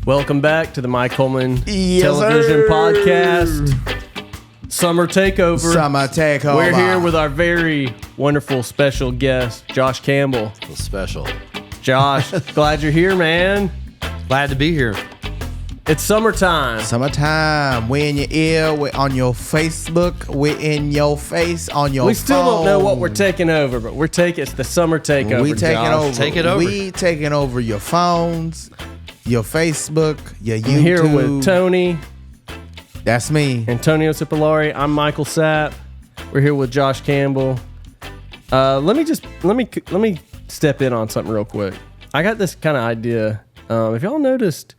Welcome back to the Mike Cullman Yes, Television sir. Podcast. Summer Takeover. Summer Takeover. We're here with our very wonderful special guest, Josh Campbell. Special. Josh, glad you're here, man. Glad to be here. It's summertime. Summertime. We're in your ear. We're on your Facebook. We're in your face. On your phone. We still don't know what we're taking over, but it's the summer takeover. We taking Josh. over. Take it over. We taking over your phones, your Facebook, your YouTube. I'm here with Tony, That's me. Antonio Cipollari. I'm Michael Sapp. We're here with Josh Campbell. Let me step in on something real quick. I got this kind of idea. If y'all noticed,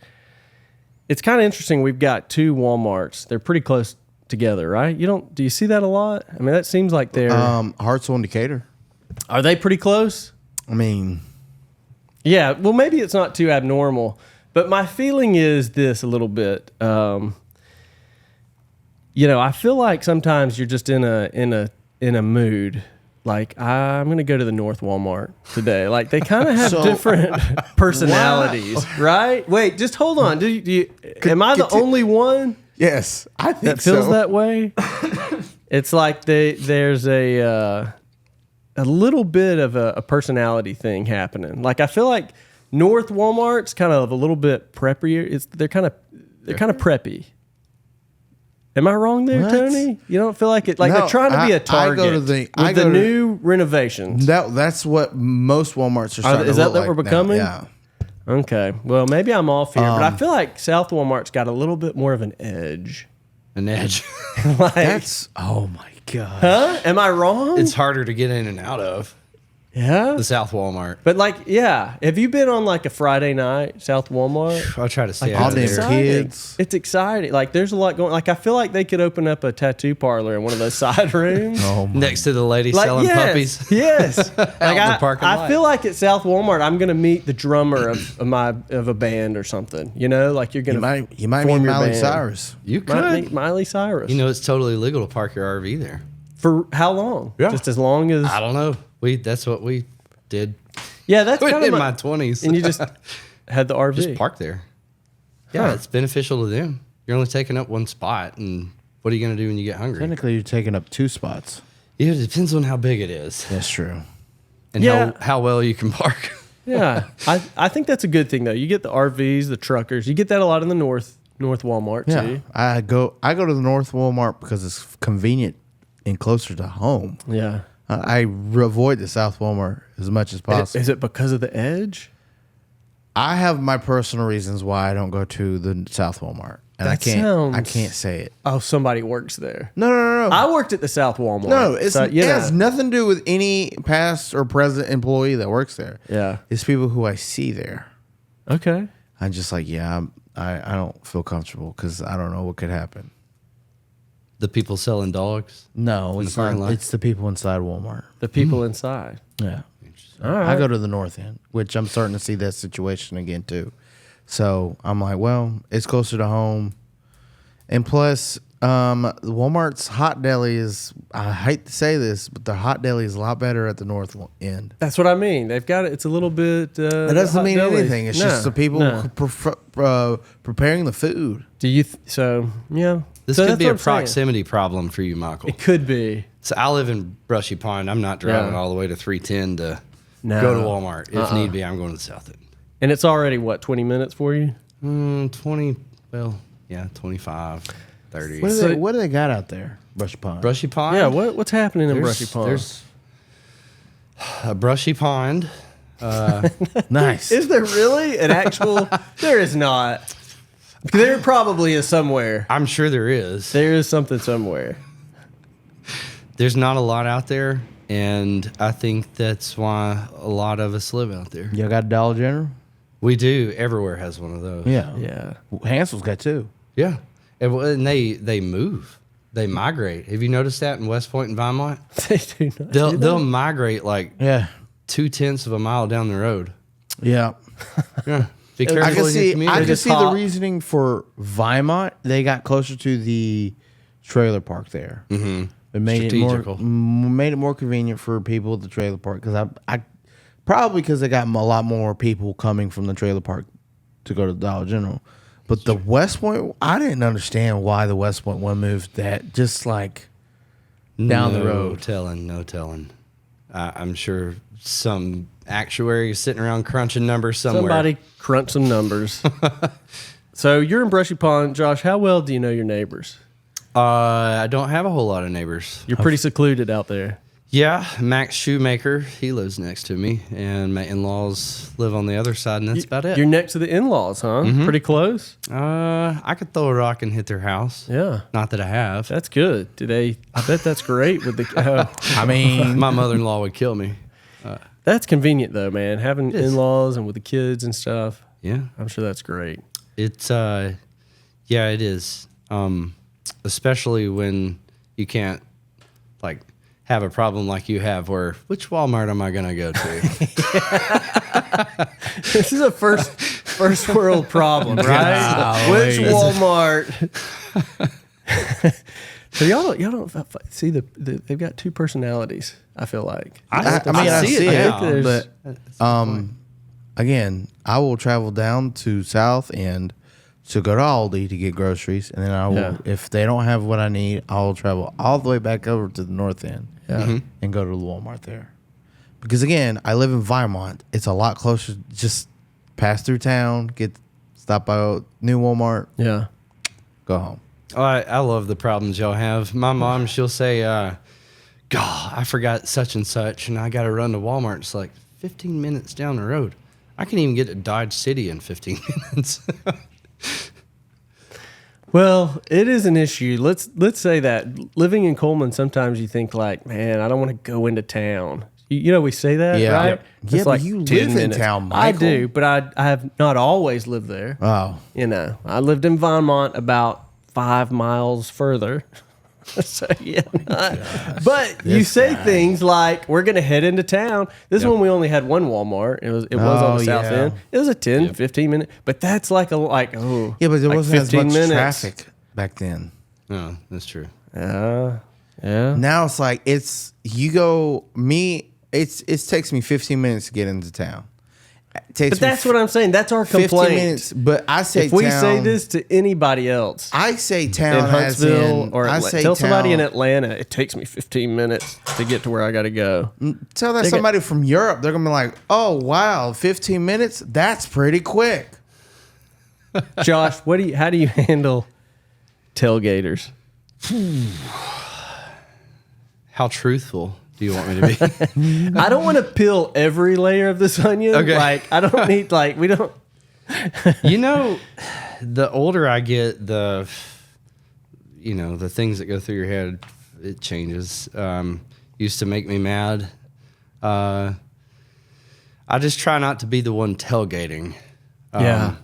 it's kind of interesting. We've got two Walmarts. They're pretty close together, right? Do you see that a lot? I mean, that seems like they're. Hartsville and Decatur. Are they pretty close? I mean, yeah. Well, maybe it's not too abnormal, but my feeling is this a little bit. I feel like sometimes you're just in a mood. Like, I'm going to go to the North Walmart today. Like, they kind of have different personalities, right? Wait, just hold on. Am I the only one yes, I think that feels that way? It's like there's a little bit of a personality thing happening. Like, I feel like North Walmart's kind of a little bit preppier. They're kind of preppy. Am I wrong there, What? Tony? You don't feel like it? Like, No, they're trying to be a Target I go with the to- new renovations. That's what most Walmarts are starting Is to that look what like we're becoming? now. Yeah. Okay. Well, maybe I'm off here, but I feel like South Walmart's got a little bit more of an edge. An edge. Like, Oh my God. huh? Am I wrong? It's harder to get in and out of yeah. the South Walmart. But like, yeah. Have you been on like a Friday night, South Walmart? I'll try to stay all out of them there. Exciting. kids. It's exciting. Like, there's a lot going. Like, I feel like they could open up a tattoo parlor in one of those side rooms. Oh my. Next to the lady Like, selling yes, puppies. Yes. Like, in the parking I lot. feel like at South Walmart, I'm gonna meet the drummer of a band or something. You know, like you're gonna You might form meet your Miley band. Cyrus. You Might could. meet Miley Cyrus. You know, it's totally legal to park your RV there. For how long? Yeah. Just as long as. I don't know. That's what we did Yeah, that's kind of in my 20s. And you just had the RV. Just park there. Yeah, Huh. it's beneficial to them. You're only taking up one spot, and what are you going to do when you get hungry? Technically, you're taking up two spots. Yeah, it depends on how big it is That's true. and Yeah. how well you can park. Yeah, I think that's a good thing though. You get the RVs, the truckers. You get that a lot in the North Walmart Yeah, too. I go to the North Walmart because it's convenient and closer to home. Yeah. I avoid the South Walmart as much as possible. Is it because of the edge? I have my personal reasons why I don't go to the South Walmart, and I That can't sounds- say it. Oh, somebody works there. No. I worked at the South Walmart. No, it so, has nothing to do with any past or present employee that works there. Yeah. It's people who I see there. Okay. I'm just like, I don't feel comfortable because I don't know what could happen. The people selling dogs. No, it's parking not. lot? It's the people inside Walmart. The people inside. Yeah. All right. I go to the North End, which I'm starting to see that situation again too. So I'm like, well, it's closer to home. And plus, Walmart's hot deli is, I hate to say this, but the hot deli is a lot better at the North End. That's what I mean. They've got it. It's a little bit. It doesn't mean anything. It's just the people No. preparing the food. Do you? Yeah. This So could that's be what a I'm saying. proximity problem for you, Michael. It could be. So I live in Brushy Pond. I'm not driving Yeah. all the way to 310 to No. go to Walmart. If need be, I'm going to the South End. And it's already what 20 minutes for you. 25, 30. What do they got out there? Brushy Pond. Brushy Pond? Yeah. What's happening in Brushy Pond? There's a Brushy Pond. Nice. Is there really an actual? There is not. There probably is somewhere. I'm sure there is. There is something somewhere. There's not a lot out there, and I think that's why a lot of us live out there. Y'all got a Dollar General? We do. Everywhere has one of those. Yeah. Yeah. Hansel's got two. Yeah. And they move. They migrate. Have you noticed that in West Point and Vinemont? They do not. They'll migrate like Yeah. 0.2 of a mile down the road. Yeah. Yeah. Be careful I can in your see. community. I can just see the hop. reasoning for Vinemont. They got closer to the trailer park there. Mm-hmm. It made Strategical. it more convenient for people at the trailer park because I probably because they got a lot more people coming from the trailer park to go to the Dollar General. But the West Point, I didn't understand why the West Point one moved that just like down the road. No telling. I'm sure some actuary is sitting around crunching numbers somewhere. Somebody crunch some numbers. So you're in Brushy Pond, Josh. How well do you know your neighbors? I don't have a whole lot of neighbors. You're pretty secluded out there. Yeah, Max Shoemaker, he lives next to me, and my in-laws live on the other side, and that's about it. You're next to the in-laws, huh? Pretty close. I could throw a rock and hit their house. Yeah, Not that I have. that's good. I bet that's great with the. I mean, My mother-in-law would kill me. That's convenient though, man. Having in-laws and with the kids and stuff. Yeah, I'm sure that's great. it's yeah, it is. Especially when you can't like have a problem like you have, where which Walmart am I gonna go to? This is a first world problem, right? Which Walmart? So y'all don't see they've got two personalities. I feel like I see it now, but again, I will travel down to South End to go to Aldi to get groceries, and then I will, if they don't have what I need, I'll travel all the way back over to the North End and go to the Walmart there. Because again, I live in Vermont. It's a lot closer. Just pass through town, stop by a new Walmart, go home. Oh, I love the problems y'all have. My mom, she'll say, God, I forgot such and such, and I got to run to Walmart. It's like 15 minutes down the road. I can even get to Dodge City in 15 minutes. Well, it is an issue. Let's say that living in Cullman, sometimes you think like, man, I don't want to go into town. You know, we say that, right? Yep. It's Yeah, like but you 10 live in minutes. town, I Michael. do, but I have not always lived there. Oh, You know, I lived in Vermont about 5 miles further. So yeah, but you say things like, "We're going to head into town." This one we only had one Walmart. It was on the south end. It was a 10, 15 minute, but that's like yeah, but there like wasn't as 15 much minutes. traffic back then. No, that's true. Yeah. Now it's like it takes me 15 minutes to get into town. But that's what I'm saying. That's our 15 complaint. minutes. But I say If we town, say this to anybody else I say in town as Huntsville in, or I say tell somebody in town- Atlanta, it takes me 15 minutes to get to where I got to go. Tell that somebody from Europe, they're gonna be like, "Oh wow, 15 minutes? That's pretty quick." Josh, how do you handle tailgaters? How truthful do you want me to be? I don't want to peel every layer of this onion. Okay. Like, I don't need, we don't. You know, the older I get, the things that go through your head, it changes. Used to make me mad. I just try not to be the one tailgating. Yeah.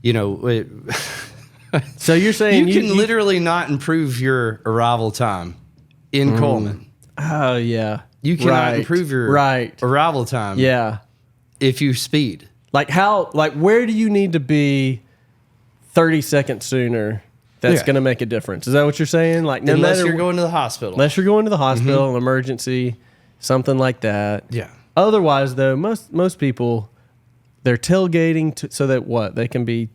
You know, So you're saying you can literally not improve your arrival time in Cullman. Oh, yeah. You cannot improve your arrival time Yeah. if you speed. Where do you need to be 30 seconds sooner that's going to make a difference? Is that what you're saying? Like, no Unless matter you're going to the hospital. Unless you're going to the hospital, an emergency, something like that. Yeah. Otherwise, though, most people, they're tailgating so that they can be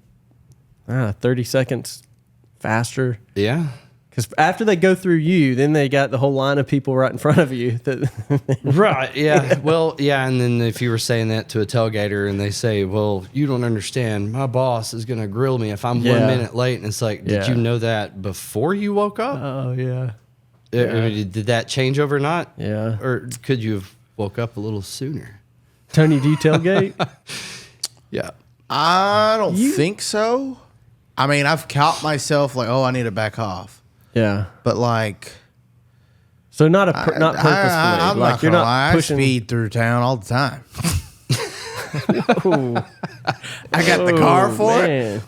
30 seconds faster. Yeah. Because after they go through you, then they got the whole line of people right in front of you. Right. Yeah. Well, yeah. And then if you were saying that to a tailgater and they say, well, you don't understand, my boss is going to grill me if I'm 1 minute late. And it's like, did you know that before you woke up? Oh, yeah. I mean, did that change overnight? Yeah. Or could you have woke up a little sooner? Tony, do you tailgate? Yeah. I don't think so. I mean, I've caught myself like, oh, I need to back off. Yeah. But like, So not purposefully. I'm like not you're gonna not lie. pushing. I speed through town all the time. I got the car for it.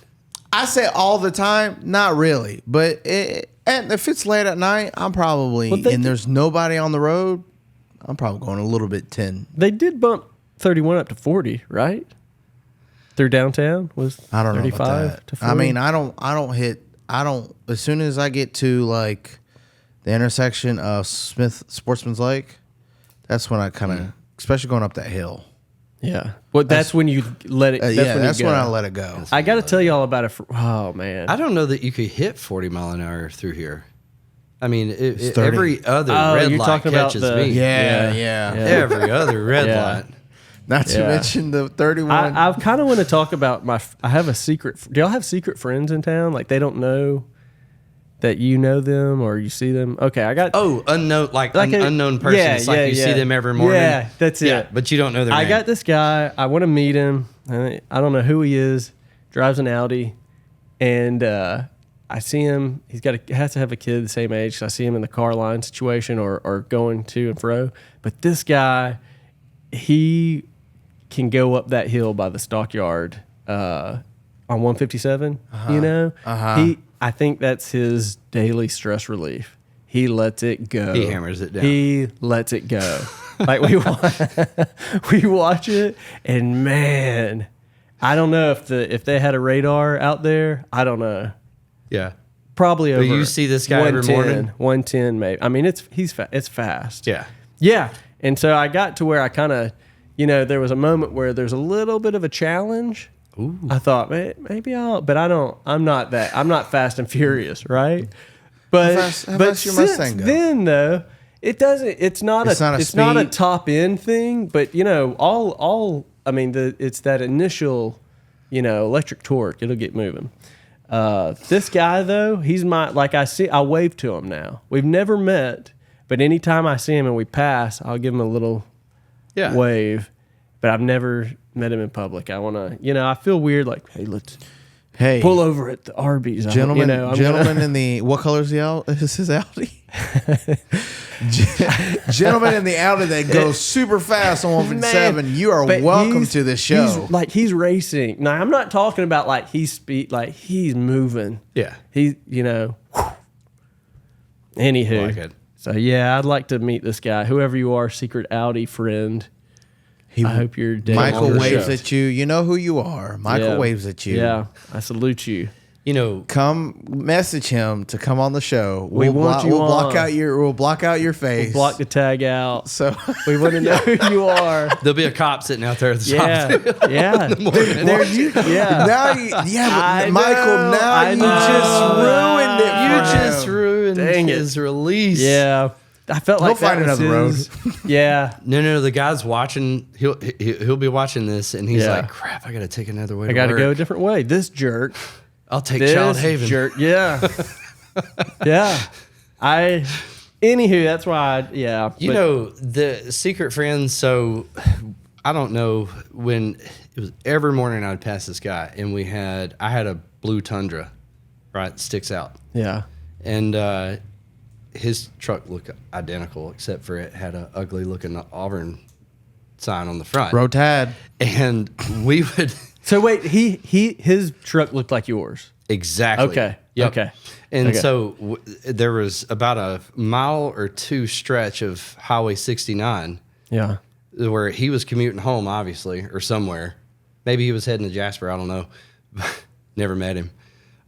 I say all the time, not really. But and if it's late at night, I'm probably and there's nobody on the road, I'm probably going a little bit 10. They did bump 31 up to 40, right? Through downtown was I don't 35 know about that. to 40. I mean, I don't. As soon as I get to like the intersection of Sportsman's Lake, that's when I kind of, especially going up that hill. Yeah. Well, that's when you let it. That's when when I let it go. I got to tell you all about it. Oh man. I don't know that you could hit 40 mile an hour through here. I mean, 30. every other red you're light talking about catches the- me. Yeah. Every other red Yeah. light. Not to Yeah. mention the 31. I kind of want to talk about I have a secret. Do y'all have secret friends in town? Like they don't know that you know them or you see them? Okay, I got. Oh, unknown, like Like an a- unknown person. yeah, It's like yeah, you yeah. see them every morning. Yeah, that's it. But you don't know their I name. got this guy. I want to meet him. I don't know who he is. Drives an Audi, and I see him. Has to have a kid the same age. So I see him in the car line situation or going to and fro. But this guy, he can go up that hill by the stockyard on 157. You know, I think that's his daily stress relief. He lets it go. He hammers it down. He lets it go. Like we watch it, and man, I don't know if they had a radar out there. I don't know. Yeah. Probably over. you see this guy every 110, morning? 110 maybe. I mean, it's fast. Yeah. Yeah. And so I got to where I kind of, there was a moment where there's a little bit of a challenge. Ooh. I thought, maybe but I'm not fast and furious, right? But How fast your since Mustang go? then though, it's not a speed. top end thing, but it's that initial, electric torque, it'll get moving. This guy though, I wave to him now. We've never met, but anytime I see him and we pass, I'll give him a little wave, but I've never met him in public. I want to, I feel weird. Like, hey, let's pull over at the Arby's. Gentlemen, in the, what color is his Audi? Gentlemen in the Audi that goes super fast on 157, Man, you are but welcome to the show. He's racing. Now, I'm not talking about like he's moving. Yeah. Anywho. Like it. So yeah, I'd like to meet this guy, whoever you are, secret Audi friend. I hope you're dead. Michael on the waves show. at you. You know who you are. Michael Yeah. waves at you. Yeah, I salute you. Come message him to come on the show. We want you We'll block on. out your face. Block the tag out. So We want to know who you are. There'll be a cop sitting out there at the shop. Yeah. But Michael, now you just ruined it. You for just him. ruined Dang it. his release. Yeah. I felt He'll like that find was another his- Yeah. No, the guy's watching. He'll be watching this, and he's Yeah. like, "Crap, I got to take another way. I got to work. go a different way. This jerk. I'll take This Child Haven." jerk. Yeah. Yeah. Anywho, that's why but- The secret friends. So I don't know when it was. Every morning I'd pass this guy, and I had a blue Tundra, right, sticks out, Yeah. and his truck looked identical, except for it had an ugly looking Auburn sign on the front. Rotad. And we would So wait, his truck looked like yours. exactly. Okay. Yep. Okay. And Okay. so there was about a mile or two stretch of Highway 69 Yeah. where he was commuting home, obviously, or somewhere. Maybe he was heading to Jasper. I don't know. Never met him.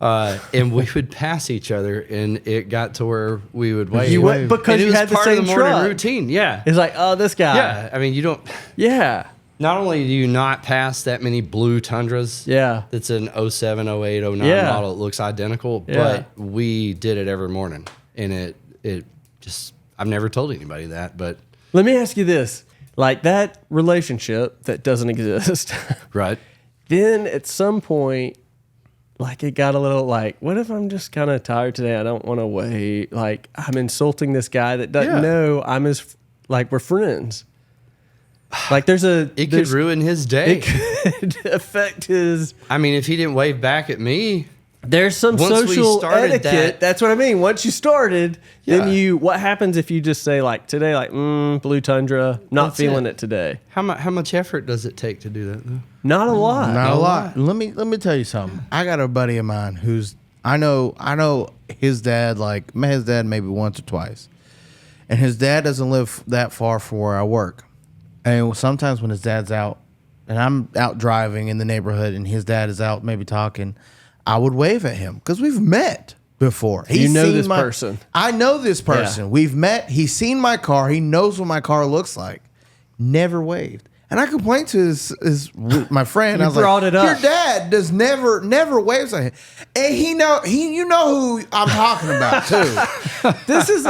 And we would pass each other, and it got to where we would wave. You went because And it you was had the part same of the morning truck. routine. Yeah. It's like, oh, this guy. Yeah. I mean, you don't. Yeah. Not only do you not pass that many blue Tundras, Yeah. that's an 07, 08, 09 Yeah. model, it looks identical, Yeah. but we did it every morning. And it just, I've never told anybody that, but. Let me ask you this. Like that relationship that doesn't exist. Right. Then at some point, like it got a little like, what if I'm just kind of tired today? I don't want to wait. Like I'm insulting this guy that doesn't Yeah. know I'm his, like we're friends. Like It could ruin his day. it could affect his. I mean, if he didn't wave back at me, There's some Once we social started etiquette. that- That's what I mean. Once you started, Yeah. then what happens if you just say like today, like blue Tundra, not That's feeling it. it today. how much effort does it take to do that, though? Not a lot. Not a lot. Let me tell you something. I got a buddy of mine who's I know his dad, like met his dad maybe once or twice. And his dad doesn't live that far from where I work. And sometimes when his dad's out and I'm out driving in the neighborhood and his dad is out maybe talking, I would wave at him because we've met before. You know seen this person. I know this person. Yeah. We've met. He's seen my car. He knows what my car looks like. Never waved. And I complained to my friend. I was brought like, it up. your dad does never waves at him. And you know who I'm talking about too. This is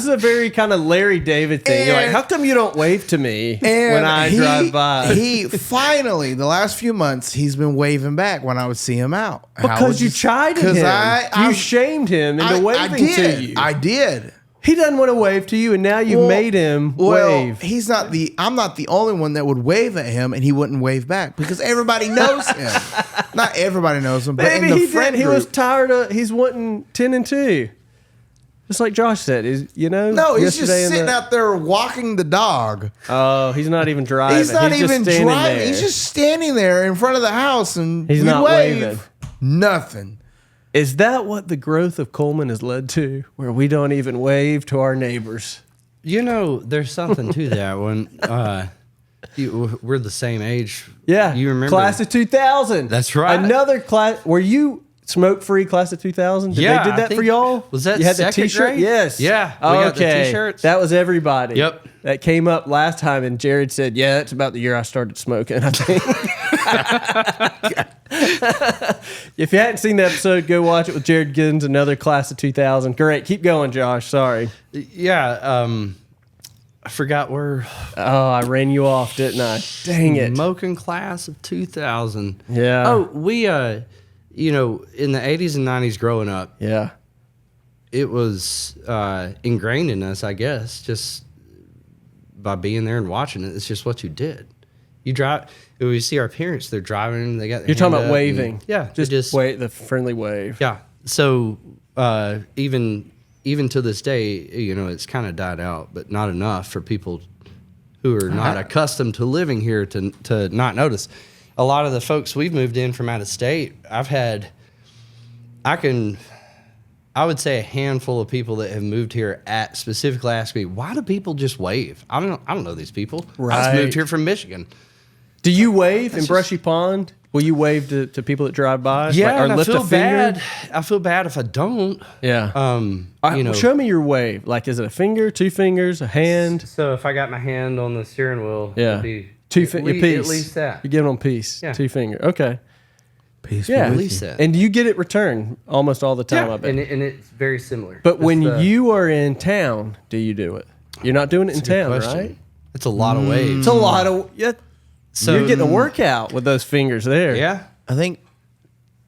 a very kind of Larry David thing. You're like, And- how come you don't wave to me And when I drive by? He finally, the last few months, he's been waving back when I would see him out. Because you chided him. You shamed him into waving to you. I did. He doesn't want to wave to you, and now you've made him wave. I'm not the only one that would wave at him, and he wouldn't wave back because everybody knows him. Not everybody knows him, but Maybe in the he friend did. He group, was tired of. He's wanting 10 and 2, just like Josh said. No, he's just yesterday sitting out there walking the dog. Oh, he's not even driving. He's not even just standing driving. there. He's just standing there in front of the house, and He's we'd not wave. waving. Nothing. Is that what the growth of Cullman has led to, where we don't even wave to our neighbors? There's something to that when we're the same age. Yeah, you remember class of 2000. That's right. Another class. Were you smoke-free class of 2000? They did I that for think- y'all? Was that you had second the T-shirt? grade? Yes. Yeah, we got the T-shirts. That was everybody. Yep. That came up last time, and Jared said, "Yeah, that's about the year I started smoking." I think. If you hadn't seen the episode, go watch it with Jared Giddens, another class of 2000. Great. Keep going, Josh. Sorry. Yeah, I forgot where. Oh, I ran you off, didn't I? Dang it. Smoking class of 2000. Yeah. Oh, we, in the 80s and 90s growing up, Yeah. it was ingrained in us, I guess, just by being there and watching it. It's just what you did. You drive. We see our parents; they're driving. They got. Their You're talking hand about up waving. and- yeah, Just wait, the friendly wave. Yeah. So even to this day, it's kind of died out, but not enough for people who are not accustomed to living here to not notice. A lot of the folks we've moved in from out of state, I would say a handful of people that have moved here specifically ask me, why do people just wave? I don't know these people. I Right. just moved here from Michigan. Do you wave in Brushy Pond? Will you wave to people that drive by? Yeah, or and lift I feel a finger? bad. I feel bad if I don't. Yeah. Show me your wave. Like, is it a finger, 2 fingers, a hand? So if I got my hand on the steering wheel, Yeah. it'd be Your at piece. least that. You give them peace. Yeah. 2 finger. Okay. Peace. Yeah. At least that. And you get it returned almost all the time, I bet. and it's very similar. But when That's you are in town, do you do it? You're not doing it in a good town, question. right? It's a lot of waves. It's a lot of... Yeah, So you're getting a workout with those fingers there. Yeah, I think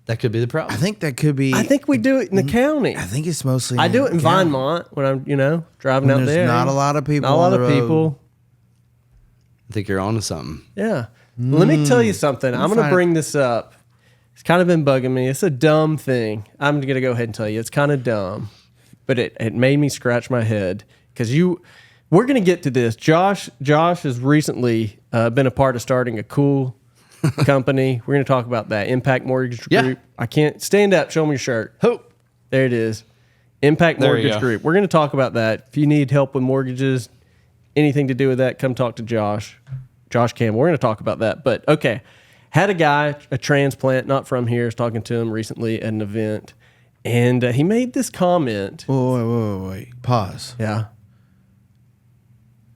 that could be the problem. that could be. I think we do it in the county. I think it's mostly. I do it in county. Vinemont when I'm, driving out There's there. not a lot of people Not a lot on of the road. people. I think you're onto something. Yeah. Let me tell you something. I'm going to fine. bring this up. It's kind of been bugging me. It's a dumb thing. I'm going to go ahead and tell you. It's kind of dumb, but it made me scratch my head because we're going to get to this. Josh has recently been a part of starting a cool company. We're going to talk about that. Impact Mortgage Yeah. Group. I can't stand up. Show me your shirt. Hope. There it is. Impact There you Mortgage go. Group. We're going to talk about that. If you need help with mortgages, anything to do with that, come talk to Josh Campbell. We're going to talk about that. But okay, had a guy, a transplant, not from here, was talking to him recently at an event, and he made this comment. Wait. Pause. Yeah.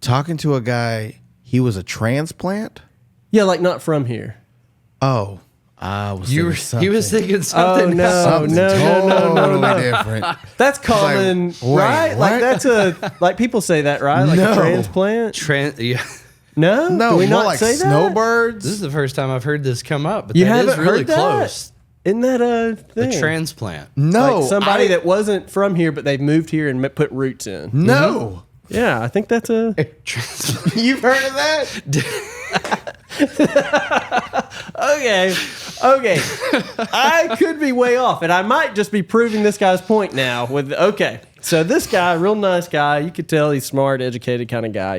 Talking to a guy, he was a transplant. Yeah, like not from here. Oh, I was. He was thinking Oh, something. no. Something totally different. That's common, like, wait, right? Like what? that's like people say that, right? Like No. a transplant. Yeah. No, No, do we more not like say that? snowbirds. This is the first time I've heard this come up, but You that haven't is really heard that? close. Isn't that a thing? The transplant. No, Like somebody that wasn't from here, but they've moved here and put roots in. No, Yeah, I think that's a. you've heard of that? Okay. I could be way off, and I might just be proving this guy's point now. So this guy, real nice guy, you could tell he's smart, educated kind of guy,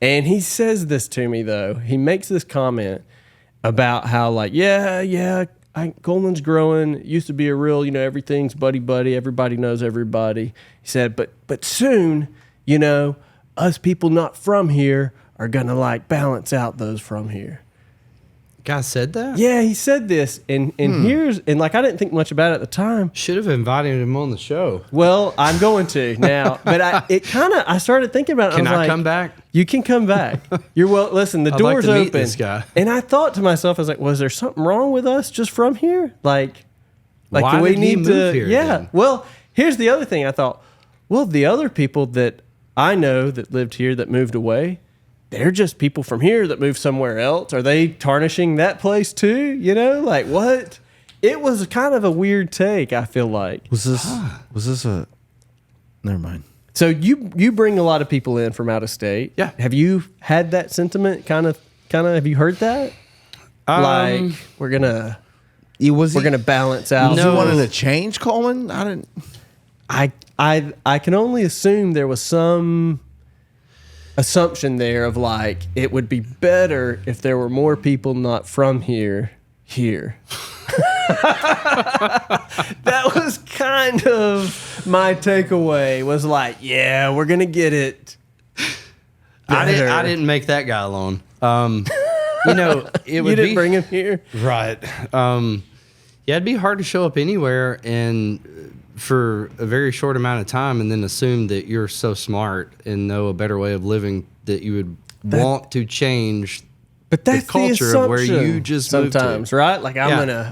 And he says this to me though. He makes this comment about how Cullman's growing. It used to be a real, everything's buddy. Everybody knows everybody. He said, but soon, us people not from here are gonna balance out those from here. Guy said that? Yeah, he said this, and here's and like I didn't think much about it at the time. Should have invited him on the show. Well, I'm going to now, but I started thinking about it. Can I was I like, come back? You can come back. You're well. Listen, the I'd like door's to meet open. this guy. And I thought to myself, I was like, was there something wrong with us just from here? Like Why do we did he need move to? here Yeah. then? Well, here's the other thing. I thought, well, the other people that I know that lived here that moved away, they're just people from here that moved somewhere else. Are they tarnishing that place too? You know, like what? It was kind of a weird take, I feel like. Was this a? Never mind. So you bring a lot of people in from out of state. Yeah. Have you had that sentiment? Kind of. Have you heard that? Like we're gonna balance out. Was he wanting to change Cullman? I didn't. I can only assume there was some assumption there of like it would be better if there were more people not from here. That was kind of my takeaway. Was like, yeah, we're gonna get it. I didn't make that guy alone. You know, it would You didn't be bring him here, right. Yeah, it'd be hard to show up anywhere and for a very short amount of time, and then assume that you're so smart and know a better way of living that you would want to change. but that's the culture the of where you just moved to. sometimes, right? Like I'm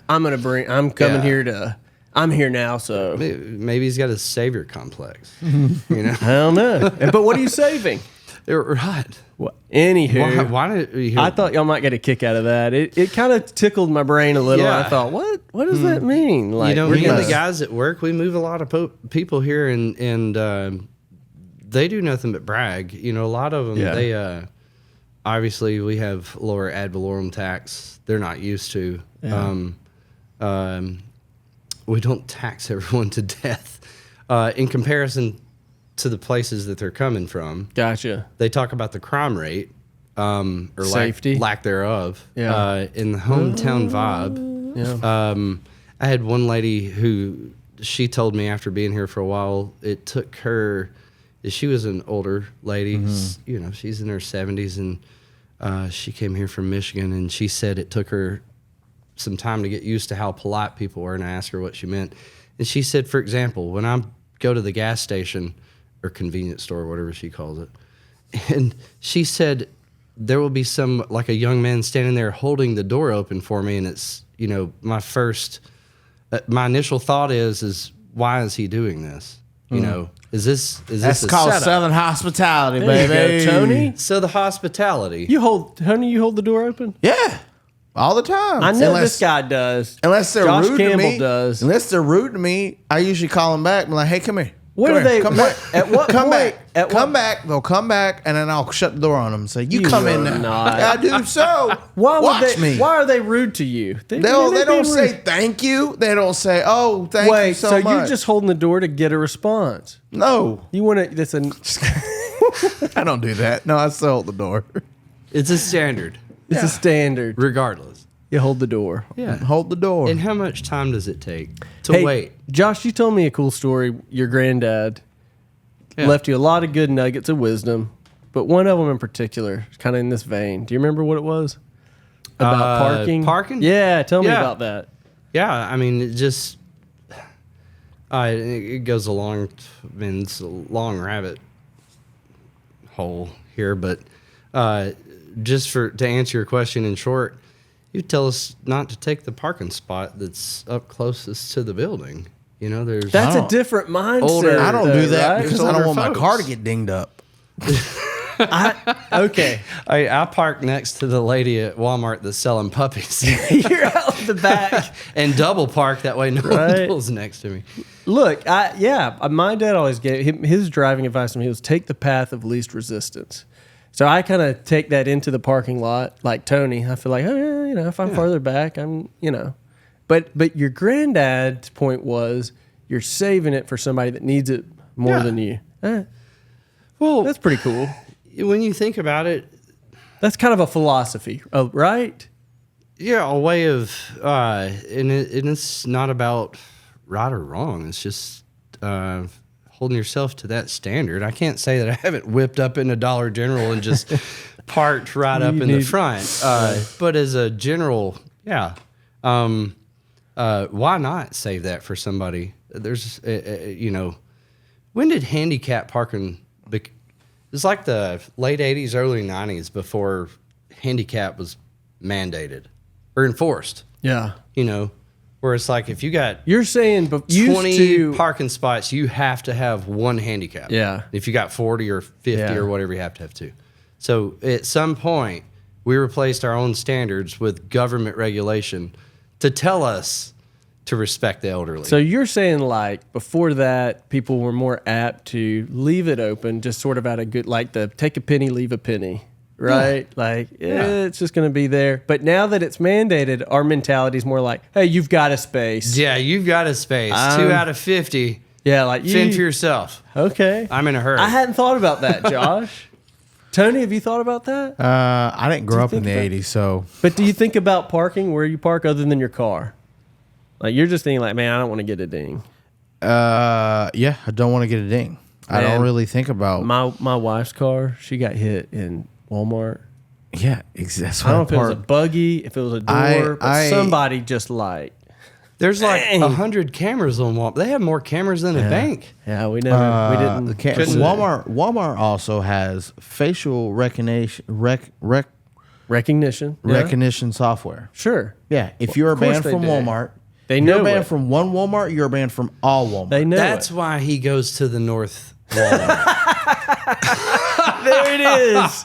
coming Yeah. here to. I'm here now, so Maybe he's got a savior complex. You know, I don't know. But what are you saving? right? What? Anywho, Why did you I thought y'all might get a kick out of that. It kind of tickled my brain a little. Yeah. I thought, what does that mean? Like, you know, we're me and gonna- the guys at work, we move a lot of people here, and they do nothing but brag. You know, a lot of them, Yeah. they obviously we have lower ad valorem tax. They're not used to. We don't tax everyone to death in comparison to the places that they're coming from. Gotcha. They talk about the crime rate or Safety. lack there's Yeah. in the hometown vibe. Yeah. I had one lady who she told me after being here for a while, it took her. She was an older lady, you know, she's in her 70s, and she came here from Michigan, and she said it took her some time to get used to how polite people were, and I asked her what she meant. And she said, for example, when I go to the gas station or convenience store, whatever she calls it, and she said there will be like a young man standing there holding the door open for me, and it's, you know, my initial thought is why is he doing this? You know, is this That's a called setup? Southern hospitality, There you baby. go, Tony. So the hospitality. You hold the door open. Yeah, all the time. I know this guy does. Unless they're Josh rude Campbell to me, does. Unless they're rude to me, I usually call them back. I'm like, hey, come here. What Come are here. they? Come back. At what Come point? back. Come back. They'll come back, and then I'll shut the door on them and say, "You come in will now." not. I do so. Why would Watch they? me. Why are they rude to you? They they're don't being say rude. thank you. They don't say, "Oh, thank you Wait, so so much." you're just holding the door to get a response? no. You want to? That's a. I don't do that. No, I still hold the door. It's a standard, It's a standard. regardless. You hold the door. Yeah. Hold the door. And how much time does it take to Hey, wait? Josh, you told me a cool story. Your granddad Yeah. left you a lot of good nuggets of wisdom, but one of them in particular, kind of in this vein. Do you remember what it was? About parking? Parking? Yeah, tell me Yeah. about that. Yeah, I mean, it just it goes along. I mean, it's a long rabbit hole here, but just to answer your question in short, you tell us not to take the parking spot that's up closest to the building. You know, there's That's I a don't- different mindset. Older- I don't do that right? because I don't older want my folks. car to get dinged up. Okay. I park next to the lady at Walmart that's selling puppies You're out the back. and double park that way no Right. one pulls next to me. Look, my dad always gave him his driving advice to me was take the path of least resistance. So I kind of take that into the parking lot, like Tony. I feel like, oh, yeah, you know, if I'm farther back, I'm, you know. But your granddad's point was you're saving it for somebody that needs it more Yeah. than you. Well, That's pretty cool. when you think about it, That's kind of a philosophy, right? yeah, a way of, and it's not about right or wrong. It's just holding yourself to that standard. I can't say that I haven't whipped up into Dollar General and just parked right up in the front. But as a general, why not save that for somebody? There's, when did handicap parking? It's like the late 80s, early 90s before handicap was mandated or enforced. Yeah. Where it's like if you got You're saying 20 parking spots, you have to have one handicap. Yeah. If you got 40 or 50 or whatever, you have to have two. So at some point, we replaced our own standards with government regulation to tell us to respect the elderly. So you're saying like before that, people were more apt to leave it open, just sort of out of good, like the take a penny, leave a penny, right? Like it's just going to be there. But now that it's mandated, our mentality is more like, hey, you've got a space. Yeah, you've got a space. 2 out of 50. Yeah, like fend for yourself. Okay. I'm in a hurry. I hadn't thought about that, Josh. Tony, have you thought about that? I didn't grow up in the 80s, so. But do you think about parking, where you park other than your car? Like you're just thinking like, man, I don't want to get a ding. Yeah, I don't want to get a ding. I don't really think about my wife's car. She got hit in Walmart. Yeah, exactly. I don't know if it was a buggy, if it was a door, but somebody just like. There's like 100 cameras on Walmart. They have more cameras than a bank. Yeah, we didn't. Walmart also has facial recognition recognition software. Sure. Yeah, if you're banned from Walmart, they know you're banned from one Walmart, you're banned from all Walmart. They know That's why he goes to the North Walmart. There it is.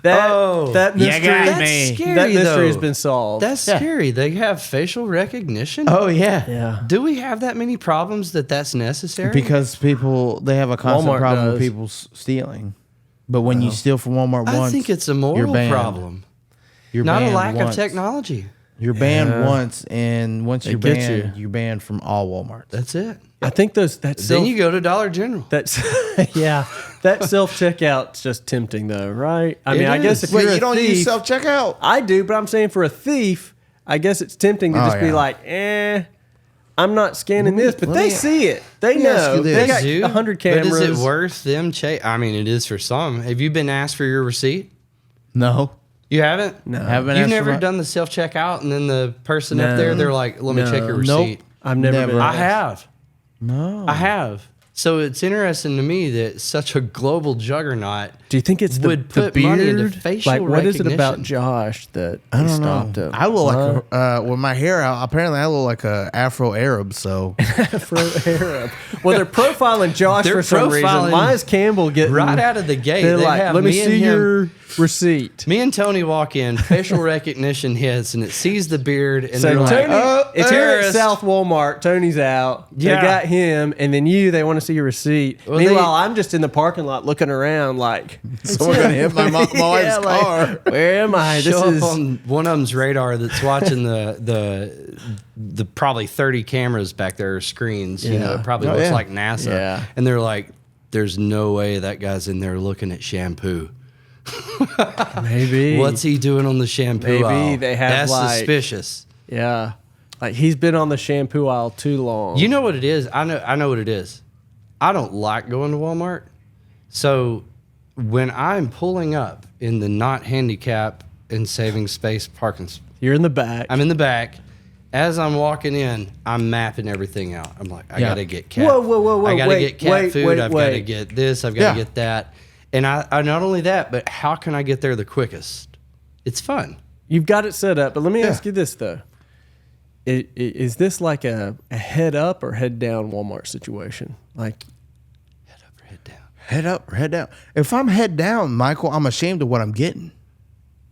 That mystery, that's scary, that mystery has been solved. That's scary. They have facial recognition. Oh yeah. Yeah. Do we have that many problems that's necessary? Because they have a constant Walmart problem does. with people stealing. But when you steal from Walmart once, I think it's a moral problem. You're not banned a lack once. of technology. You're banned once, and once you're gets banned, you're banned from all Walmarts. That's it. I think Then you go to Dollar General. That's that self checkout's just tempting though, right? I mean, I guess if Wait, you're you a don't thief, use self checkout? I do, but I'm saying for a thief, I guess it's tempting to just be like, I'm not scanning this, but they see it. They know. They got 100 cameras. But is it worth them? I mean, it is for some. Have you been asked for your receipt? No. You haven't? No. Haven't You've asked never for done the self checkout, and then the person up there, they're like, "Let me check your receipt." Nope. I've never been. I have. No. I have. So it's interesting to me that such a global juggernaut. Do you think it's the put beard? money into facial like, what is it about recognition? Josh that I don't stopped know. him? I look like with my hair out. Apparently, I look like a Afro Arab. So Afro Arab. Well, they're profiling Josh They're for some reason. profiling Why is Campbell getting right out of the gate? They're They like, have let me me and see him- your receipt. Me and Tony walk in, facial recognition hits, and it sees the beard, and So they're Tony, like, it's here at terrorist. South Walmart. Tony's out. Yeah. They got him, and then they want to see your receipt. Well, Meanwhile, I'm just in the parking lot looking around like, someone gonna hit my wife's like, car. Where am I? show up on one of them's radar that's watching the probably 30 cameras back there, or screens. You know, it probably looks like NASA. Yeah. And they're like, there's no way that guy's in there looking at shampoo. Maybe. What's he doing on the shampoo Maybe aisle? they have, That's like- suspicious. Yeah. Like he's been on the shampoo aisle too long. You know what it is? I know what it is. I don't like going to Walmart. So when I'm pulling up in the not handicap and saving space parking, You're in the back. I'm in the back. As I'm walking in, I'm mapping everything out. I'm like, I gotta get cat. Whoa, I gotta wait, get cat wait, food. wait, I've wait. gotta get this. I've gotta get that. And I not only that, but how can I get there the quickest? It's fun. You've got it set up, but let me ask you this though: is this like a head up or head down Walmart situation? Like Head up or head down? Head up or head down. If I'm head down, Michael, I'm ashamed of what I'm getting.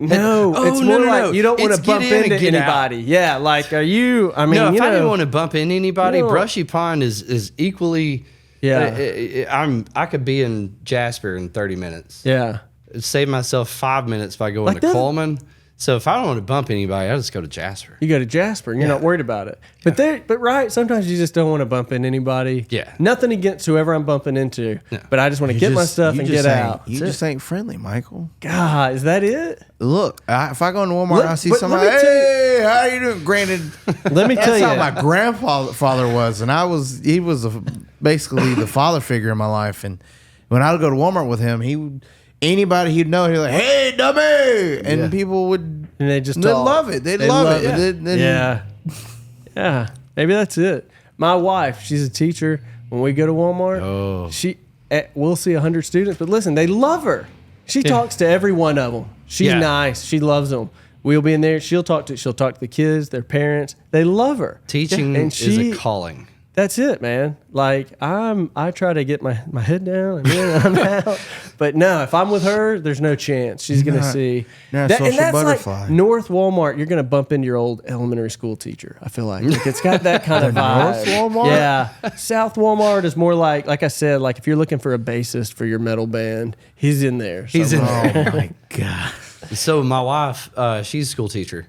no, Oh, it's no, more no, like no. you don't want It's to bump get in and into get out. anybody. Yeah, like are you? I mean, No, if you I know, didn't want to bump into anybody, No. Brushy Pond is equally. Yeah. I could be in Jasper in 30 minutes. yeah. Save myself 5 minutes by going Like to that- Cullman. So if I don't want to bump anybody, I just go to Jasper. You go to Jasper and you're not worried about it. But right, sometimes you just don't want to bump into anybody. Yeah. Nothing against whoever I'm bumping into. No. But I just want to get my stuff and get out. You just ain't friendly, Michael. God, is that it? Look, if I go into Walmart and I see But somebody, let me tell you- hey, how you doing? Granted, Let me tell that's you. how my grandfather was, and basically the father figure in my life. And when I would go to Walmart with him, anybody he'd know, he'd like, "Hey, dummy," and people would, and they just they'd talk. love it. They'd love it. Yeah. Yeah. Maybe that's it. My wife, she's a teacher. When we go to Walmart, we'll see 100 students, but listen, they love her. She talks to every one of them. She's nice. She loves them. We'll be in there. She'll talk to the kids, their parents. They love her. Teaching is a calling. That's it, man. Like I try to get my head down and then I'm out. But no, if I'm with her, there's no chance. She's gonna see. Social and that's butterfly. like North Walmart. You're gonna bump into your old elementary school teacher. I feel like it's got that kind of vibe. North Walmart? Yeah. South Walmart is more like I said, like if you're looking for a bassist for your metal band, he's in there. He's in there. Oh my god. So my wife, she's a school teacher.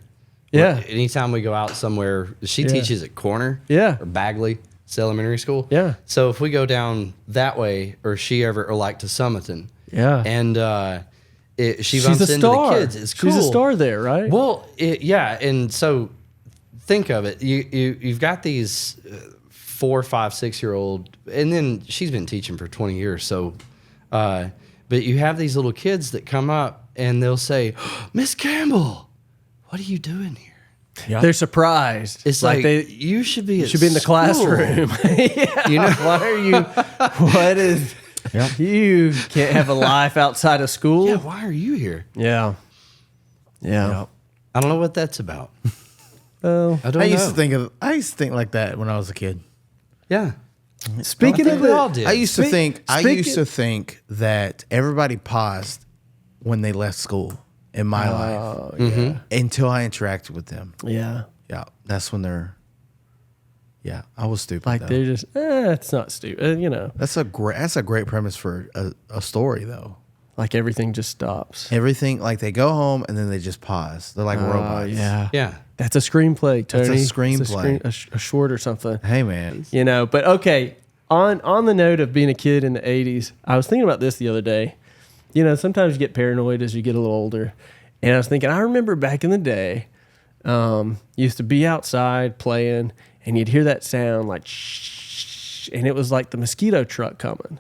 Yeah. Anytime we go out somewhere, she teaches at Corner. Yeah. Or Bagley. It's elementary school. Yeah. So if we go down that way, or like to Summerton. Yeah. And she She's bumps a into star. the kids. It's cool. She's a star there, right? Well, yeah. And so think of it. You've got these 4, 5, 6-year-old, and then she's been teaching for 20 years. So, but you have these little kids that come up and they'll say, "Miss Campbell, what are you doing here?" Yeah. They're surprised. It's like you should be. You should be in the classroom. Yeah. You know, why are you? What is? Yep. You can't have a life outside of school. yeah. Why are you here? Yeah. Yeah. I don't know what that's about. Oh, I don't I know. used to think like that when I was a kid. Yeah. speaking I of think we all it, did. I used to think speaking- that everybody paused when they left school in my life until I interacted with them. yeah, Yeah, that's when they're. Yeah, I was stupid. like though. they're just. It's not stupid. You know, That's a great premise for a story though. like everything just stops. Everything like they go home and then they just pause. They're like robots. Yeah, Yeah. That's a screenplay, Tony. That's a It's screenplay. a short or something. Hey man. You know, but okay. On the note of being a kid in the 80s, I was thinking about this the other day. You know, sometimes you get paranoid as you get a little older. And I was thinking, I remember back in the day, used to be outside playing, and you'd hear that sound like shh, and it was like the mosquito truck coming.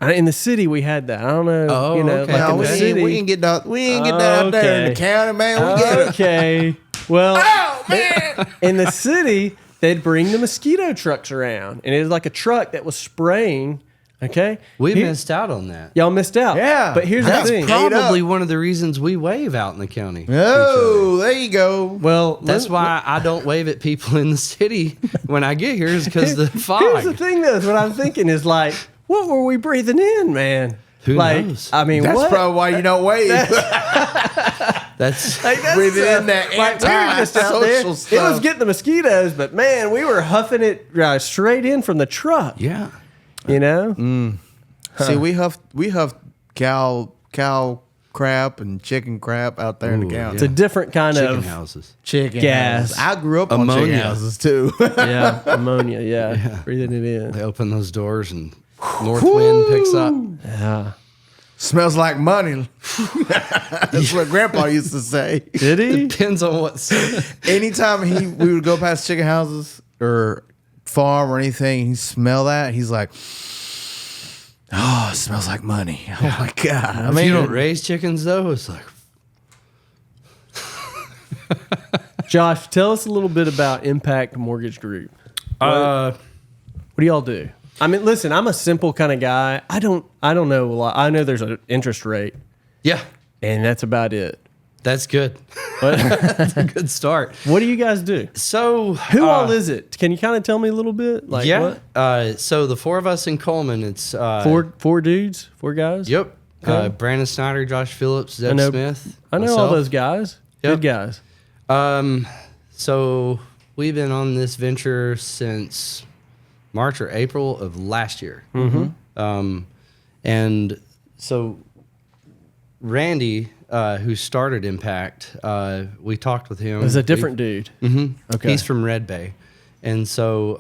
In the city, we had that. I don't know. Oh, you know, okay. like No, in the city. we ain't get that. We ain't get that out there in the Okay. county, man. We get it. Okay. Well, Oh man. in the city, they'd bring the mosquito trucks around, and it was like a truck that was spraying. Okay, We Here- missed out on that. Y'all missed out. Yeah. but here's That's the thing. Probably one of the reasons we wave out in the county. Oh, there you go. Well, That's why I don't wave at people in the city when I get here, is because the fog. Here's the thing, though. Is what I'm thinking is like, what were we breathing in, man? Who like, knows? I mean, That's what? probably why you don't wave. That's Like, that's breathing in that like, we were just out there. anti-social It was stuff. getting the mosquitoes, but man, we were huffing it straight in from the truck. yeah. You know? See, we huffed cow crap and chicken crap out there in the Ooh, county. It's a different kind Chicken of houses. Chicken gas. houses. I grew up on chicken Ammonia. houses too. yeah ammonia. Yeah, breathing it in. They open those doors and north wind picks up. Yeah. Smells like money. That's what Grandpa used to say. Did he? Depends on what. Anytime we would go past chicken houses or farm or anything, and he smell that, he's like, "Oh, it smells like money." Oh my god! I If mean, you don't raise chickens, though, it's like Josh, tell us a little bit about Impact Mortgage Group. What do y'all do? I mean, listen, I'm a simple kind of guy. I don't know a lot. I know there's an interest rate, yeah, and that's about it. that's good. But That's a good start. what do you guys do? So Who all is it? Can you kind of tell me a little bit? Like yeah. what? So the four of us in Cullman, it's Four dudes, four guys. Yep. Okay. Brandon Snyder, Josh Phillips, Zeb know- Smith. I know all myself. those guys. Yep. Good guys. So we've been on this venture since March or April of last year. Mm-hmm. And so Randy, who started Impact, we talked with him. It was a different dude. Mm-hmm. Okay. He's from Red Bay. And so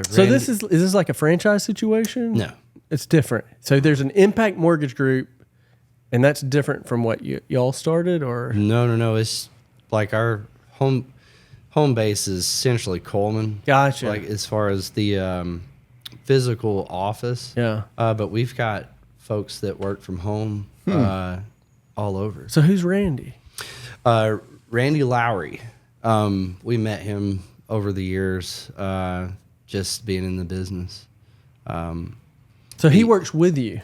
So Randy- is this like a franchise situation? No. It's different. So there's an Impact Mortgage Group, and that's different from what y'all started, or No. It's like our home base is essentially Cullman. Gotcha. Like as far as the physical office. Yeah. But we've got folks that work from home. all over. So who's Randy? Randy Lowry. We met him over the years, just being in the business. So he works with you.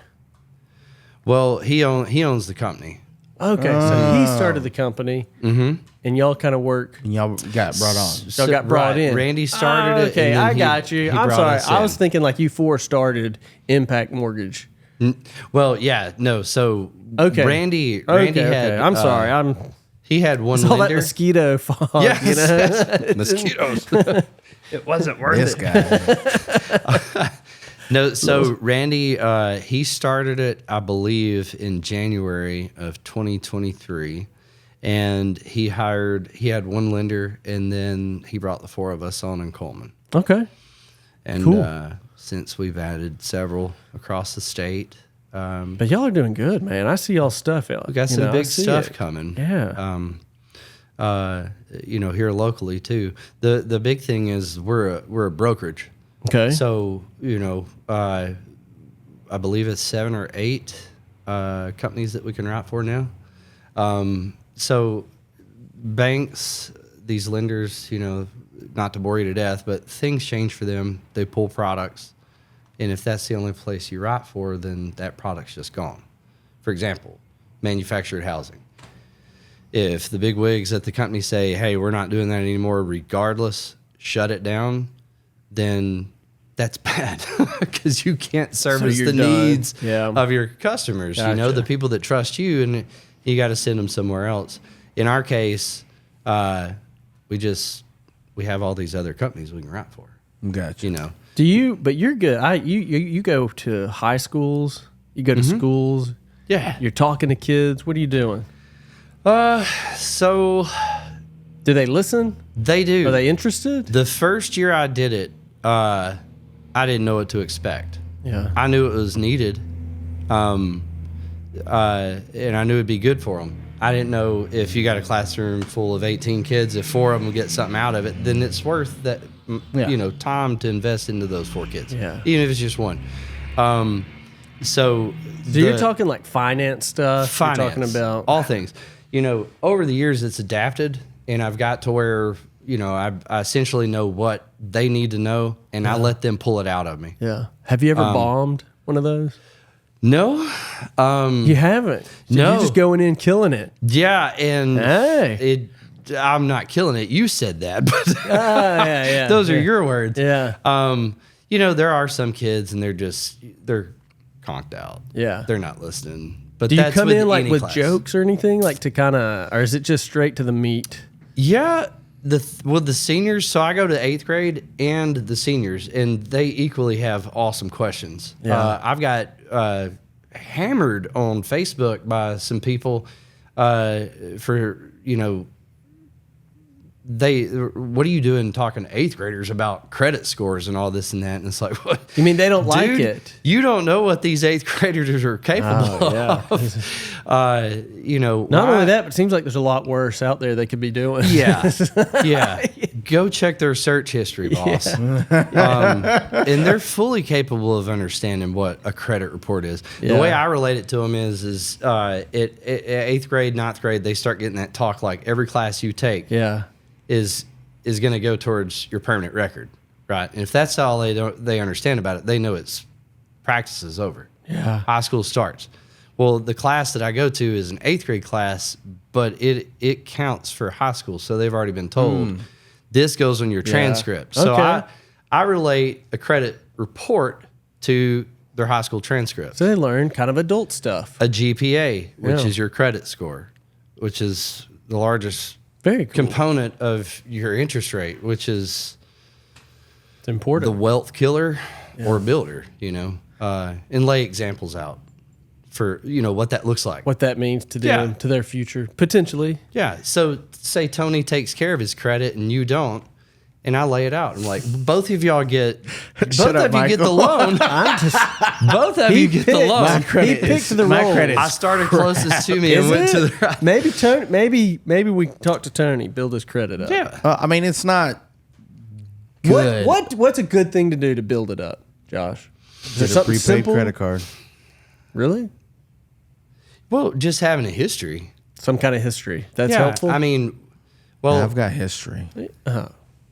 Well, he owns the company. Okay, so he started the company, and y'all kind of work. And y'all got brought on. Y'all got brought in. Randy started it. Okay, and then I got you. he I'm brought sorry. us I in. was thinking like you four started Impact Mortgage. Well, yeah, no. So Okay. Randy Okay, had. okay. I'm sorry. He had one All that lender. mosquito fog. Yes, You know? yes. Mosquitoes. It wasn't worth This it. guy. No, so Randy, he started it, I believe, in January of 2023, and he had one lender, and then he brought the four of us on in Cullman. Okay. And Cool. since we've added several across the state, But y'all are doing good, man. I see y'all stuff out. we got some big stuff coming. Yeah. Here locally too. The big thing is we're a brokerage. Okay. So, I believe it's 7 or 8 companies that we can route for now. So banks, these lenders, not to bore you to death, but things change for them. They pull products. And if that's the only place you route for, then that product's just gone. For example, manufactured housing. If the big wigs at the company say, hey, we're not doing that anymore, regardless, shut it down, then that's bad because you can't service you're the done. needs Yeah. of your customers, Gotcha. the people that trust you, and you got to send them somewhere else. In our case, we have all these other companies we can route for, Gotcha. Do you? But you're good. You go to high schools. You go to schools. Yeah. You're talking to kids. What are you doing? So Do they listen? they do. Are they interested? The first year I did it, I didn't know what to expect. Yeah. I knew it was needed, and I knew it'd be good for them. I didn't know if you got a classroom full of 18 kids, if 4 of them get something out of it, then it's worth that, time to invest into those 4 kids. Yeah. Even if it's just one. So You're talking like finance stuff. finance, You're talking about all things. Over the years, it's adapted, and I've got to where I essentially know what they need to know, and I let them pull it out of me. Yeah. Have you ever bombed one of those? No, You haven't. So no. You're just going in killing it. yeah, and Hey. I'm not killing it. You said that, but Yeah. those are your words. Yeah. There are some kids, and they're conked out. Yeah. They're not listening. But Do you that's come with in like any with class. jokes or anything, like to kind of, or is it just straight to the meat? Yeah, with the seniors. So I go to 8th grade and the seniors, and they equally have awesome questions. Yeah. I've got hammered on Facebook by some people for what are you doing talking to 8th graders about credit scores and all this and that? And it's like, what? You mean they don't like Dude, it? You don't know what these 8th graders are capable yeah. of. Not only that, but it seems like there's a lot worse out there they could be doing. Yeah. Go check their search history, boss. And they're fully capable of understanding what a credit report is. Yeah. The way I relate it to them is at 8th grade, 9th grade, they start getting that talk like every class you take Yeah. is going to go towards your permanent record, right? And if that's all they understand about it, they know it's practice is over. Yeah. High school starts. Well, the class that I go to is an 8th grade class, but it counts for high school, so they've already been told this goes on your transcript. So Okay. I relate a credit report to their high school transcript. So they learn kind of adult stuff. A GPA, which Yeah. is your credit score, which is the largest Very cool. component of your interest rate, which is It's important. the wealth killer or builder, and lay examples out for, what that looks like. What that means to them, Yeah. to their future, potentially. Yeah. So say Tony takes care of his credit and you don't, and I lay it out. I'm like, both of y'all get, both up, of you get the Michael. loan. I'm just. Both of you get the picked- loan. He picked the my role. credit I started closest to me and Is went to it? the Maybe Tony. Maybe we can talk to Tony. Build his credit up. Yeah. I mean, it's not good. What's a good thing to do to build it up, Josh? Is there Get a something prepaid simple? credit card. Really? Well, just having a history. Some kind of history. That's helpful. I mean, well, I've got history.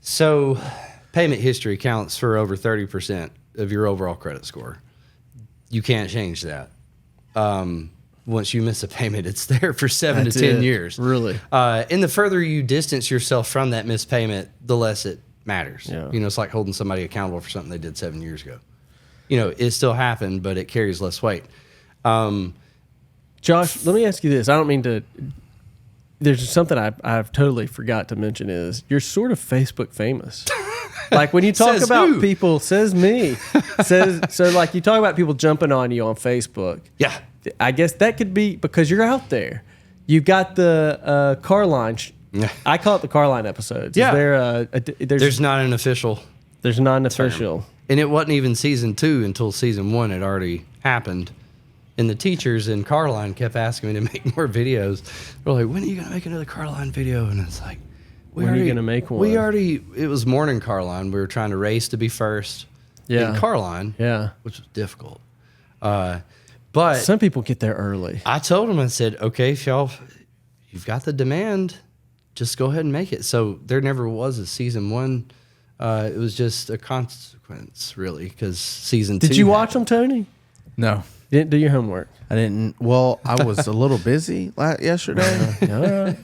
So payment history counts for over 30% of your overall credit score. You can't change that. Once you miss a payment, it's there for 7 That's to 10 it. years. Really? And the further you distance yourself from that missed payment, the less it matters. Yeah. You know, it's like holding somebody accountable for something they did 7 years ago. You know, it still happened, but it carries less weight. Josh, let me ask you this. I don't mean to. There's something I've totally forgot to mention is you're sort of Facebook famous. Like when you talk Says about who? people, says me. So like you talk about people jumping on you on Facebook. Yeah. I guess that could be because you're out there. You've got the car line. I call it the car line episodes. Yeah. Is there There's not an official. there's not an official. And it wasn't even season 2 until season 1 had already happened. And the teachers in Carline kept asking me to make more videos. They're like, when are you going to make another Carline video? And it's like, When are you gonna make one? It was morning Carline. We were trying to race to be first Yeah. in Carline, Yeah. which was difficult. But Some people get there early. I told them, I said, okay, if you've got the demand, just go ahead and make it. So there never was a season 1. It was just a consequence, really, because season 2. Did you watch them, Tony? No, You didn't do your homework. I didn't. Well, I was a little busy yesterday. All right.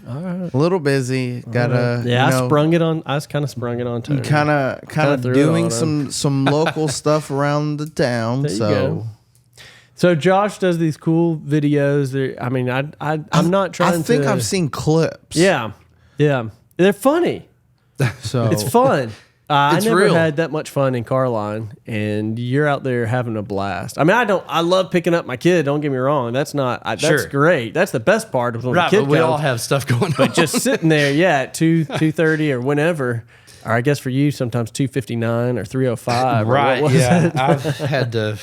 A little busy. Gotta. Yeah, you know, I was kind of sprung it on Tony. kind of threw it doing on some local stuff around the town. There you So go. So Josh does these cool videos. I mean, I'm not trying to. I think I've seen clips. Yeah, they're funny. So It's fun. I It's never real. had that much fun in Carline, and you're out there having a blast. I mean, I love picking up my kid. Don't get me wrong. That's that's Sure. great. That's the best part of when Right, the kid but we comes. all have stuff going on. But just sitting there, at 2:30 or whenever, or I guess for you sometimes 2:59 or 3:05. or right, what was yeah. it? I've had to.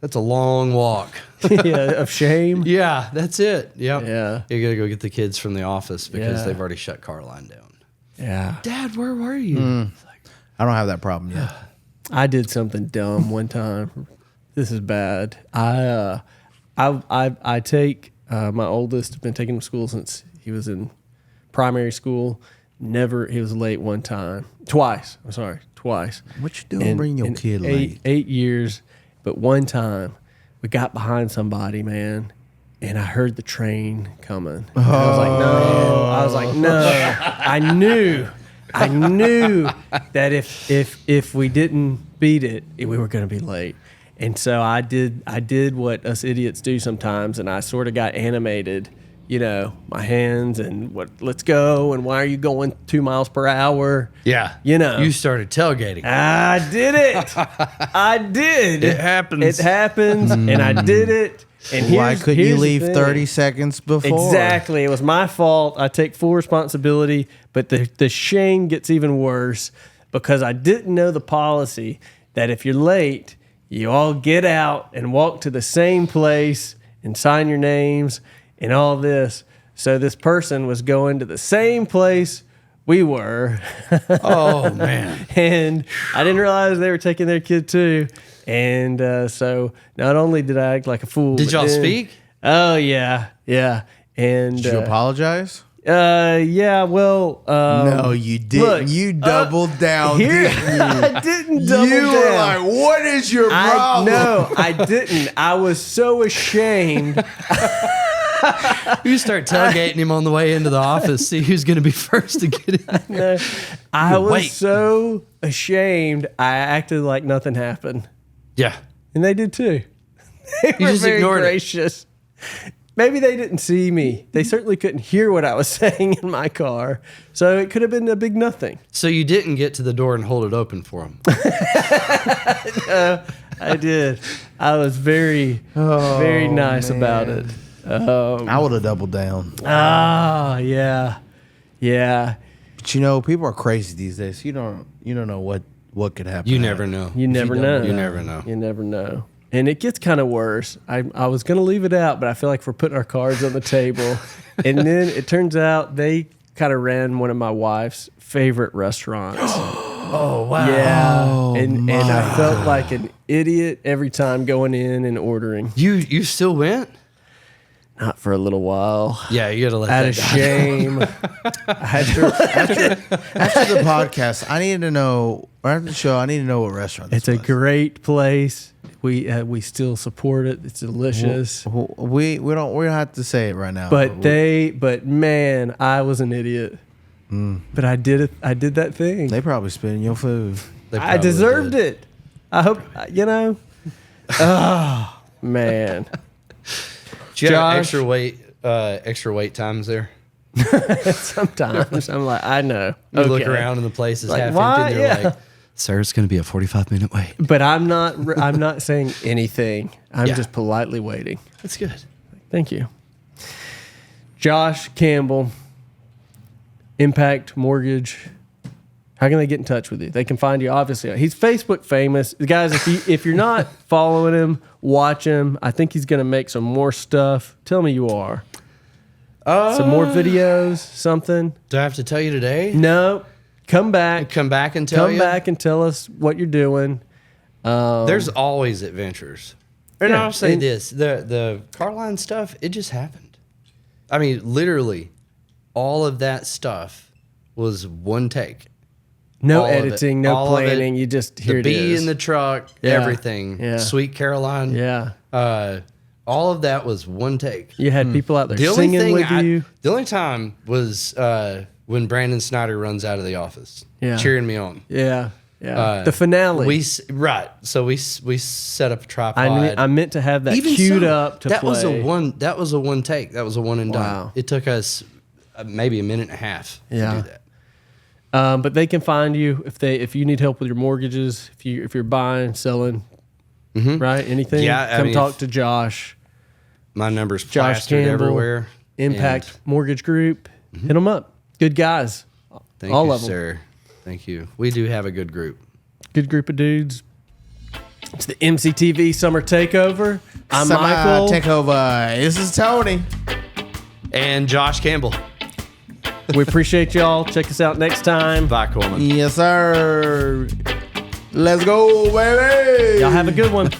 That's a long walk. Yeah, of shame. Yeah, that's it. Yep. Yeah. You gotta go get the kids from the office because Yeah. they've already shut Carline down. Yeah. Dad, where were you? It's like, I don't have that problem yet. I did something dumb one time. This is bad. I take my oldest. I've been taking him to school since he was in primary school. He was late one time. Twice. I'm sorry, twice. What you doing? Bring your kid late. 8 years, but one time we got behind somebody, man, and I heard the train coming. And I was like, no. I knew that if we didn't beat it, we were going to be late. And so I did what us idiots do sometimes, and I sort of got animated, my hands and let's go, and why are you going 2 miles per hour? yeah. You started tailgating. I did it. I did. It happens. It happens, and I did it. And Why here's- couldn't you here's the leave thing. 30 seconds before? Exactly. It was my fault. I take full responsibility, but the shame gets even worse because I didn't know the policy that if you're late, you all get out and walk to the same place and sign your names and all this. So this person was going to the same place we were. Oh man. And I didn't realize they were taking their kid too. And so not only did I act like a fool. Did but y'all then- speak? Oh, yeah. Yeah. And Did you apologize? yeah, well. No, you didn't. look, You doubled down. Here, didn't you? I didn't double You down. were like, what is your problem? No, I didn't. I was so ashamed. You start tailgating him on the way into the office, see who's going to be first to get in. No, I was Wait. so ashamed. I acted like nothing happened. Yeah. And they did too. They You were just very ignored it. gracious. Maybe they didn't see me. They certainly couldn't hear what I was saying in my car. So it could have been a big nothing. So you didn't get to the door and hold it open for him. I did. I was very, very nice about it. I would have doubled down. Yeah. Yeah. But people are crazy these days. You don't know what could happen. You never know. You never don't know. You never know. You never know. And it gets kind of worse. I was going to leave it out, but I feel like we're putting our cards on the table. And then it turns out they kind of ran one of my wife's favorite restaurants. Oh wow. Yeah. Oh, and I felt like an idiot every time going in and ordering. You still went? not for a little while. Yeah, you gotta let Out that of die. shame. After the podcast, I need to know, or after the show, I need to know what restaurant It's this a was. great place. We still support it. It's delicious. We don't have to say it right now. But man, I was an idiot. But I did it. I did that thing. They probably spitting your food. They I probably deserved did. it. I hope Oh man. Did you have Josh? extra wait times there? Sometimes I'm like, I know. You look Okay. around and the place is Like, half why? empty. They're Yeah. like, "Sir, it's going to be a 45-minute wait." But I'm not saying anything. I'm Yeah. just politely waiting. That's good. Thank you. Josh Campbell, Impact Mortgage. How can they get in touch with you? They can find you, obviously. He's Facebook famous. Guys, if you're not following him, watch him. I think he's going to make some more stuff. Tell me you are. Some more videos, something. Do I have to tell you today? No. Come back. Come back and tell Come you? back and tell us what you're doing. There's always adventures. And Yeah, I'll say and- this. The car line stuff, it just happened. I mean, literally, all of that stuff was one take. No All of it. editing, no All of it. planning. You just, here The it bee is. in the truck, Yeah. everything. Yeah. Sweet Caroline. Yeah. All of that was one take. You had people out there The only singing thing with you. the only time was when Brandon Snyder runs out of the office, Yeah. cheering me on. Yeah. Yeah. The finale. So we set up a tripod. I meant to have that Even queued so, up to that play. was a one. That was a one take. That was a one and done. Wow. It took us maybe a minute and a half Yeah. to do that. But they can find you if you need help with your mortgages, if you're buying, selling, right? Anything. Yeah, I Come mean, talk to Josh. My number's Josh plastered Campbell, everywhere. Impact Mortgage Group. Hit them up. Good guys. Thank all you, of them. sir. Thank you. We do have a good group. Good group of dudes. It's the MCTV Summer Takeover. I'm Summer Michael. Takeover. This is Tony. And Josh Campbell. We appreciate y'all. Check us out next time. Bye, Cullman. Yes, sir. Let's go, baby. Y'all have a good one.